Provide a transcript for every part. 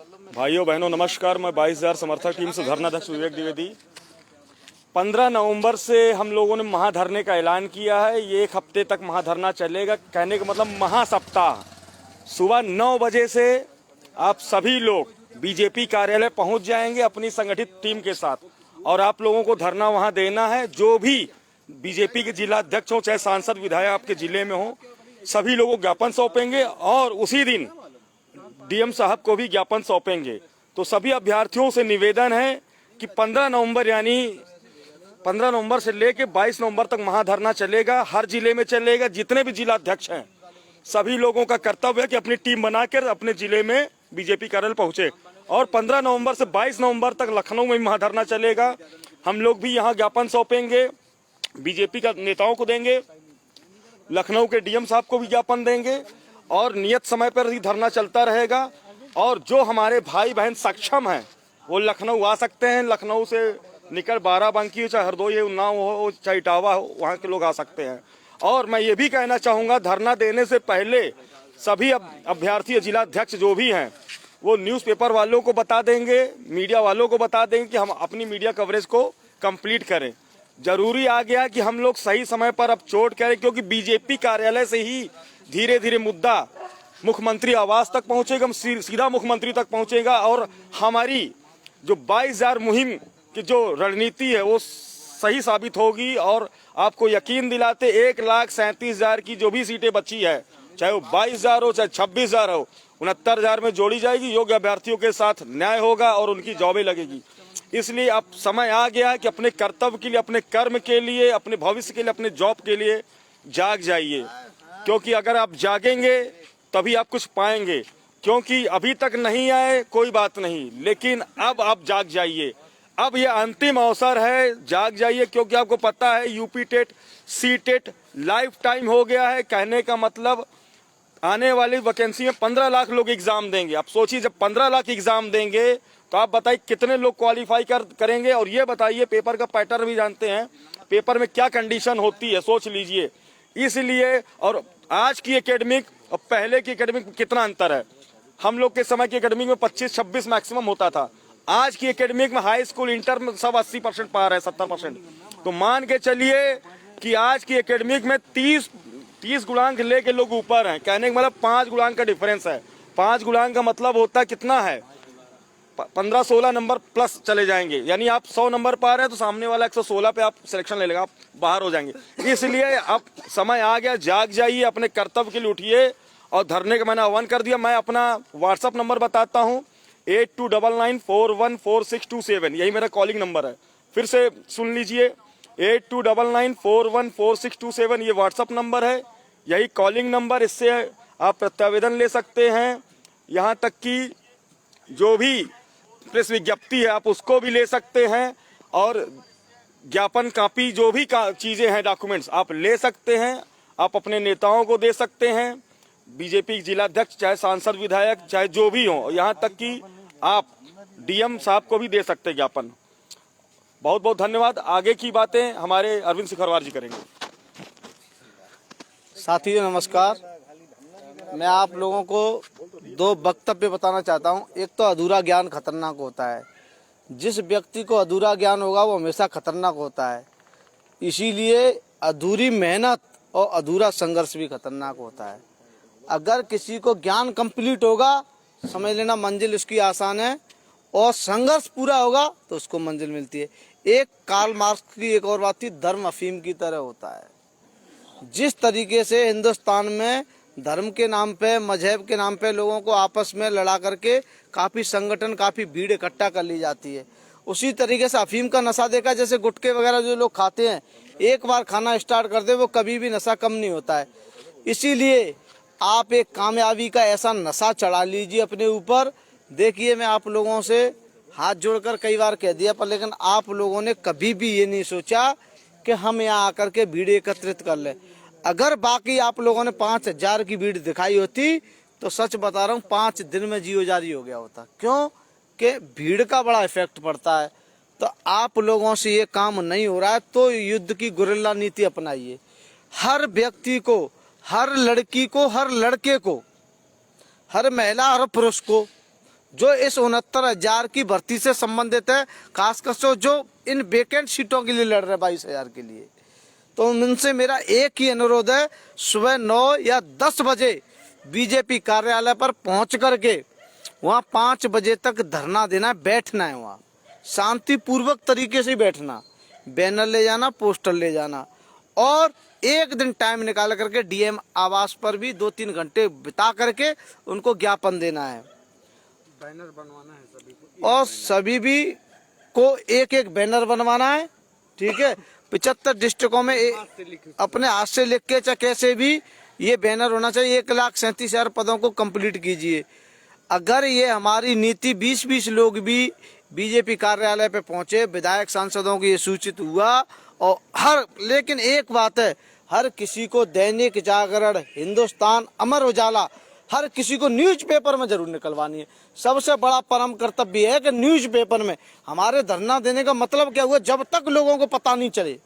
भाइयों बहनों नमस्कार। मैं 22,000 समर्थक टीम से धरना अध्यक्ष विवेक द्विवेदी। 15 नवंबर से हम लोगों ने महाधरने का ऐलान किया है। ये 1 हफ्ते तक महाधरना चलेगा। कहने का मतलब महासप्ताह। सुबह 9 बजे से आप सभी लोग बीजेपी कार्यालय पहुंच जाएंगे अपनी संगठित टीम के साथ, और आप लोगों को धरना वहां देना है। जो भी बीजेपी के जिला अध्यक्ष हो चाहे सांसद विधायक आपके जिले में हो, सभी लोगों को ज्ञापन सौंपेंगे और उसी दिन डीएम साहब को भी ज्ञापन सौंपेंगे। तो सभी अभ्यर्थियों से निवेदन है कि 15 नवंबर यानी 15 नवंबर से लेकर 22 नवंबर तक महाधरना चलेगा। हर जिले में चलेगा। जितने भी जिला अध्यक्ष हैं सभी लोगों का कर्तव्य है कि अपनी टीम बनाकर अपने जिले में बीजेपी कार्यालय पहुंचे। और 15 नवंबर से 22 नवंबर तक लखनऊ में महाधरना चलेगा। हम लोग भी यहाँ ज्ञापन सौंपेंगे, बीजेपी का नेताओं को देंगे, लखनऊ के डीएम साहब को भी ज्ञापन देंगे और नियत समय पर ही धरना चलता रहेगा। और जो हमारे भाई बहन सक्षम हैं वो लखनऊ आ सकते हैं। लखनऊ से निकल बाराबंकी हो चाहे हरदोई उन्नाव हो चाहे इटावा हो, वहाँ के लोग आ सकते हैं। और मैं ये भी कहना चाहूँगा, धरना देने से पहले सभी अभ्यर्थी जिला अध्यक्ष जो भी हैं वो न्यूज़पेपर वालों को बता देंगे, मीडिया वालों को बता देंगे कि हम अपनी मीडिया कवरेज को कंप्लीट करें। जरूरी आ गया कि हम लोग सही समय पर अब चोट करें, क्योंकि बीजेपी कार्यालय से ही धीरे धीरे मुद्दा मुख्यमंत्री आवास तक पहुंचेगा, सीधा मुख्यमंत्री तक पहुंचेगा। और हमारी जो 22,000 मुहिम की जो रणनीति है वो सही साबित होगी। और आपको यकीन दिलाते 1,37,000 की जो भी सीटें बची है, चाहे वो 22,000 हो चाहे 26,000 हो, 69,000 में जोड़ी जाएगी। योग्य अभ्यर्थियों के साथ न्याय होगा और उनकी जॉबें लगेगी। इसलिए अब समय आ गया है कि अपने कर्तव्य के लिए, अपने कर्म के लिए, अपने भविष्य के लिए, अपने जॉब के लिए जाग जाइए। क्योंकि अगर आप जागेंगे तभी आप कुछ पाएंगे। क्योंकि अभी तक नहीं आए कोई बात नहीं, लेकिन अब आप जाग जाइए। अब ये अंतिम अवसर है, जाग जाइए। क्योंकि आपको पता है UP TET C TET life time हो गया है। कहने का मतलब आने वाली वैकेंसी में 15 लाख लोग एग्जाम देंगे। आप सोचिए, जब 15 लाख एग्जाम देंगे तो आप बताइए कितने लोग क्वालिफाई करेंगे। और ये बताइए, पेपर का पैटर्न भी जानते हैं, पेपर में क्या कंडीशन होती है, सोच लीजिए। इसलिए और आज की एकेडमिक और पहले की एकेडमिक में कितना अंतर है। हम लोग के समय की एकेडमिक में 25-26 मैक्सिमम होता था। आज की एकेडमिक में हाई स्कूल इंटर में सब 80% पार है, 70%। तो मान के चलिए कि आज की एकेडमिक में 30 गुणांक लेके लोग ऊपर हैं। कहने का मतलब 5 गुणांक का डिफरेंस है। 5 गुणांक का मतलब होता है कितना है, 15-16 नंबर प्लस चले जाएंगे। यानी आप 100 नंबर पा रहे हैं तो सामने वाला 116 पे आप सिलेक्शन ले लेगा, आप बाहर हो जाएंगे। इसलिए अब समय आ गया, जाग जाइए, अपने कर्तव्य के लिए उठिए। और धरने का मैंने आह्वान कर दिया। मैं अपना व्हाट्सअप नंबर बताता हूँ, 8299414627। यही मेरा कॉलिंग नंबर है। फिर से सुन लीजिए, 8299414627 ये व्हाट्सअप नंबर है, यही कॉलिंग नंबर। इससे आप प्रत्यावेदन ले सकते हैं। यहाँ तक कि जो भी प्रेस विज्ञप्ति है आप उसको भी ले सकते हैं। और ज्ञापन कापी जो भी चीज़ें हैं, डॉक्यूमेंट्स आप ले सकते हैं। आप अपने नेताओं को दे सकते हैं, बीजेपी जिला अध्यक्ष चाहे सांसद विधायक चाहे जो भी हो। यहाँ तक कि आप डीएम साहब को भी दे सकते हैं ज्ञापन। बहुत बहुत धन्यवाद। आगे की बातें हमारे अरविंद सिखरवार जी करेंगे। साथियों नमस्कार। मैं आप लोगों को 2 वक्तव्य बताना चाहता हूं। एक तो अधूरा ज्ञान खतरनाक होता है। जिस व्यक्ति को अधूरा ज्ञान होगा वो हमेशा खतरनाक होता है। इसीलिए अधूरी मेहनत और अधूरा संघर्ष भी खतरनाक होता है। अगर किसी को ज्ञान कंप्लीट होगा, समझ लेना मंजिल उसकी आसान है, और संघर्ष पूरा होगा तो उसको मंजिल मिलती है। एक कार्ल मार्क्स की एक और बात थी, धर्म अफीम की तरह होता है। जिस तरीके से हिंदुस्तान में धर्म के नाम पे, मजहब के नाम पे लोगों को आपस में लड़ा करके काफ़ी संगठन, काफ़ी भीड़ इकट्ठा कर ली जाती है, उसी तरीके से अफीम का नशा देखा। जैसे गुटखे वगैरह जो लोग खाते हैं, एक बार खाना स्टार्ट कर दे वो कभी भी नशा कम नहीं होता है। इसीलिए आप एक कामयाबी का ऐसा नशा चढ़ा लीजिए अपने ऊपर। देखिए, मैं आप लोगों से हाथ जोड़कर कई बार कह दिया, पर लेकिन आप लोगों ने कभी भी ये नहीं सोचा कि हम यहाँ आकर के भीड़ एकत्रित कर लें। अगर बाकी आप लोगों ने 5,000 की भीड़ दिखाई होती तो सच बता रहा हूँ 5 दिन में जियो जारी हो गया होता। क्यों कि भीड़ का बड़ा इफेक्ट पड़ता है। तो आप लोगों से ये काम नहीं हो रहा है तो युद्ध की गुरिल्ला नीति अपनाइए। हर व्यक्ति को, हर लड़की को, हर लड़के को, हर महिला, हर पुरुष को जो इस 69,000 की भर्ती से संबंधित है, खासकर जो इन वेकेंट सीटों के लिए लड़ रहे 22,000 के लिए। तो उनसे मेरा एक ही अनुरोध है, सुबह 9 या 10 बजे बीजेपी कार्यालय पर पहुंच करके वहाँ 5 बजे तक धरना देना, बैठना है वहाँ शांतिपूर्वक तरीके से बैठना, बैनर ले जाना, पोस्टर ले जाना, और एक दिन टाइम निकाल करके डीएम आवास पर भी 2-3 घंटे बिता करके उनको ज्ञापन देना है। बैनर बनवाना है सभी को, और सभी भी को एक एक बैनर बनवाना है, ठीक है। 75 डिस्ट्रिक्टों में अपने हाथ से लिख के चाहे कैसे भी ये बैनर होना चाहिए। 1,37,000 पदों को कंप्लीट कीजिए। अगर ये हमारी नीति 20-20 लोग भी बीजेपी कार्यालय पे पहुंचे, विधायक सांसदों को ये सूचित हुआ, और लेकिन एक बात है, हर किसी को दैनिक जागरण, हिंदुस्तान, अमर उजाला, हर किसी को न्यूज़पेपर में जरूर निकलवानी है। सबसे बड़ा परम कर्तव्य है कि न्यूज़पेपर में हमारे धरना देने का मतलब क्या हुआ, जब तक लोगों को पता नहीं चले।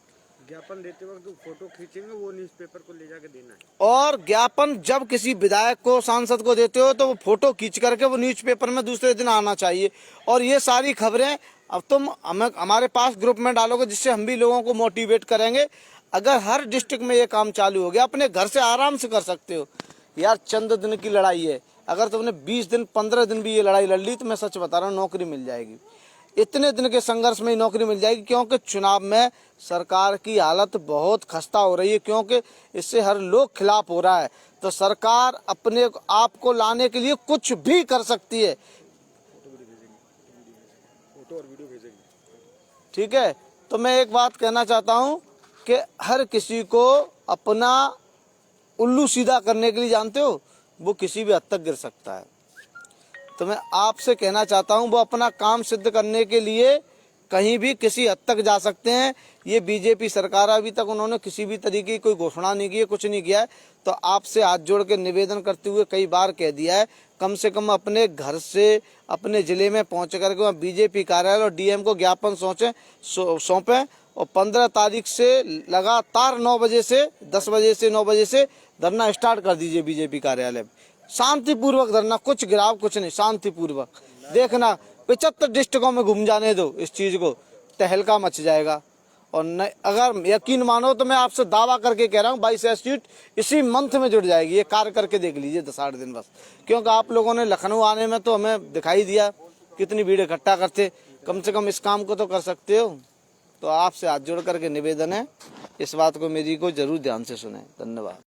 ज्ञापन देते वक्त जो फोटो खींचेंगे वो न्यूज़पेपर को ले जाके देना है। और ज्ञापन जब किसी विधायक को, सांसद को देते हो तो वो फोटो खींच करके वो न्यूज़पेपर में दूसरे दिन आना चाहिए। और ये सारी खबरें अब तुम हमारे पास ग्रुप में डालोगे, जिससे हम भी लोगों को मोटिवेट करेंगे। अगर हर डिस्ट्रिक्ट में ये काम चालू हो गया, अपने घर से आराम से कर सकते हो यार। चंद दिन की लड़ाई है, अगर तुमने 20 दिन 15 दिन भी ये लड़ाई लड़ ली तो मैं सच बता रहा हूँ नौकरी मिल जाएगी। इतने दिन के संघर्ष में ही नौकरी मिल जाएगी, क्योंकि चुनाव में सरकार की हालत बहुत खस्ता हो रही है, क्योंकि इससे हर लोग खिलाफ हो रहा है। तो सरकार अपने आप को लाने के लिए कुछ भी कर सकती है, फोटो और वीडियो भेजेंगे, ठीक है। तो मैं एक बात कहना चाहता हूँ कि हर किसी को अपना उल्लू सीधा करने के लिए, जानते हो, वो किसी भी हद तक गिर सकता है। तो मैं आपसे कहना चाहता हूं, वो अपना काम सिद्ध करने के लिए कहीं भी किसी हद तक जा सकते हैं। ये बीजेपी सरकार, अभी तक उन्होंने किसी भी तरीके की कोई घोषणा नहीं की है, कुछ नहीं किया है। तो आपसे हाथ जोड़ के निवेदन करते हुए कई बार कह दिया है, कम से कम अपने घर से, अपने जिले में पहुंच करके वहाँ बीजेपी कार्यालय और डीएम को ज्ञापन सौंपें, और 15 तारीख से लगातार 9 बजे से 10 बजे से 9 बजे से धरना स्टार्ट कर दीजिए बीजेपी कार्यालय में। शांतिपूर्वक धरना, कुछ गिराव कुछ नहीं, शांतिपूर्वक। देखना 75 डिस्ट्रिक्टों में घूम जाने दो इस चीज को, तहलका मच जाएगा। और नहीं, अगर यकीन मानो तो मैं आपसे दावा करके कह रहा हूँ 22,000 सीट इसी मंथ में जुड़ जाएगी। ये कार्य करके देख लीजिए 10-8 दिन बस, क्योंकि आप लोगों ने लखनऊ आने में तो हमें दिखाई दिया कितनी भीड़ इकट्ठा करते। कम से कम इस काम को तो कर सकते हो। तो आपसे हाथ जोड़ करके निवेदन है, इस बात को मेरी को जरूर ध्यान से सुने। धन्यवाद।